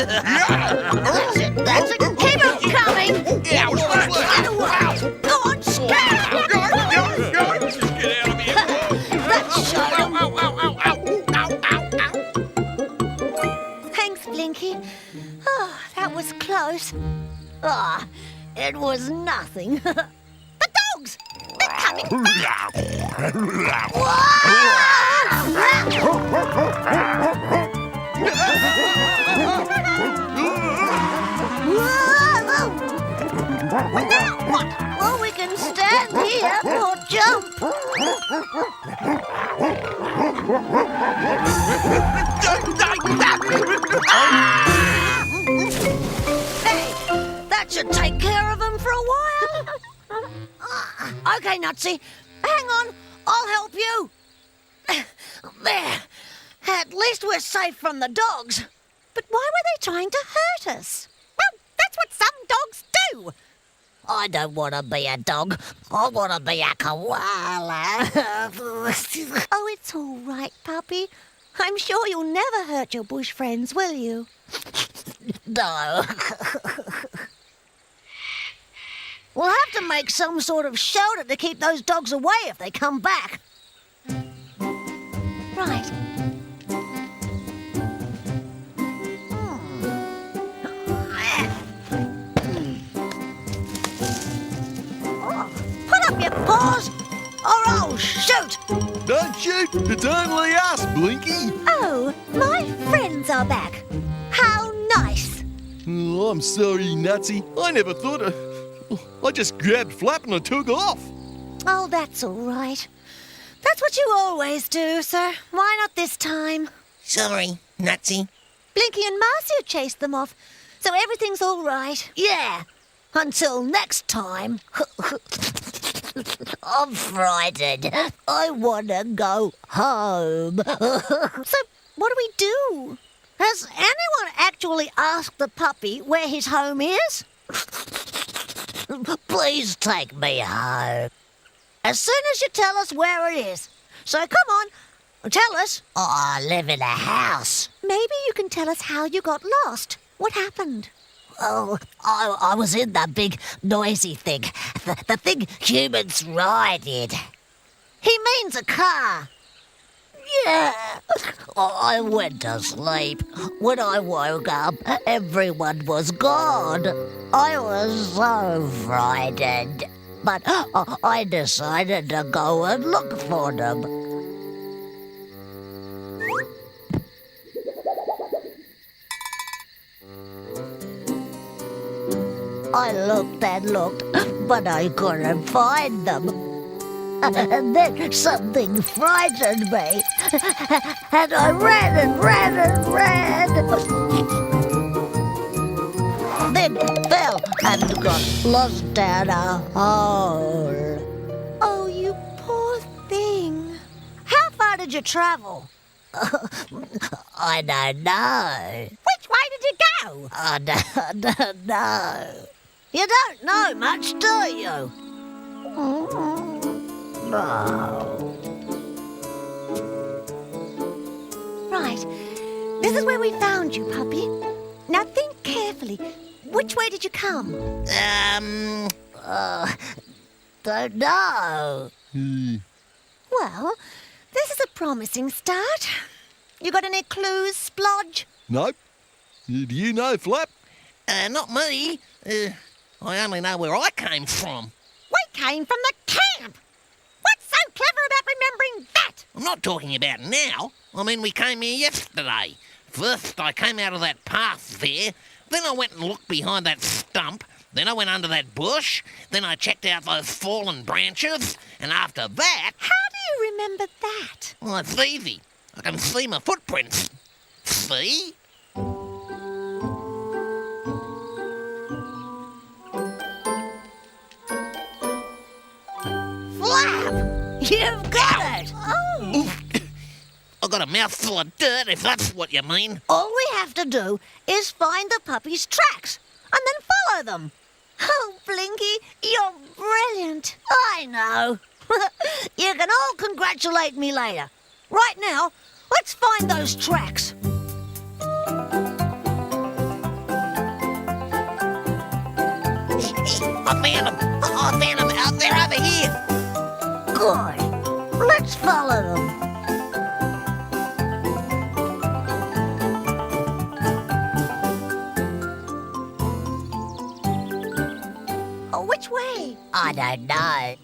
That's it. Keep them coming. Yeah, Get away. Go on, scout. Just get out of here. Let's show them. Ow, ow, ow, ow, ow, ow, ow. Thanks, Blinky. Oh, that was close. Ah, it was nothing. The dogs! They're coming back! What? Well, we can stand here or jump. Hey, that should take care of him for a while. Okay, Nutsy, hang on. I'll help you. There. At least we're safe from the dogs. But why were they trying to hurt us? Well, that's what some dogs do. I don't want to be a dog. I want to be a koala. Oh, it's all right, puppy. I'm sure you'll never hurt your bush friends, will you? No. We'll have to make some sort of shelter to keep those dogs away if they come back. Right. Put up your paws, or I'll shoot. Don't shoot, it's only us, Blinky. Oh, my friends are back. How nice. Oh, I'm sorry, Nutsy. I never thought of... I just grabbed Flap and I took off. Oh, that's all right. That's what you always do, sir. Why not this time? Sorry, Nutsy. Blinky and Marcia chased them off, so everything's all right. Yeah, until next time. I'm frightened. I want to go home. So, what do we do? Has anyone actually asked the puppy where his home is? Please take me home. As soon as you tell us where it is. So come on, tell us. I live in a house. Maybe you can tell us how you got lost. What happened? Oh, I was in the big noisy thing. The thing humans ride in. He means a car. Yeah. I went to sleep. When I woke up, everyone was gone. I was so frightened. But I decided to go and look for them. I looked and looked, but I couldn't find them. And then something frightened me. And I ran and ran and ran. Then fell and got lost down a hole. Oh, you poor thing. How far did you travel? I don't know. Which way did you go? I don't know. You don't know much, do you? No. Right. This is where we found you, puppy. Now think carefully. Which way did you come? Don't know. Well, this is a promising start. You got any clues, Splodge? Nope. Do you know, Flap? Not me. I only know where I came from. We came from the camp. What's so clever about remembering that? I'm not talking about now. I mean, we came here yesterday. First, I came out of that path there. Then I went and looked behind that stump. Then I went under that bush. Then I checked out those fallen branches. And after that... How do you remember that? Well, it's easy. I can see my footprints. See? Flap! You've got it! Oh! I got a mouthful of dirt, if that's what you mean. All we have to do is find the puppy's tracks and then follow them. Oh, Blinky, you're brilliant. I know. You can all congratulate me later. Right now, let's find those tracks. I found them. I found them out there over here. Good. Let's follow them. Oh, which way? I don't know.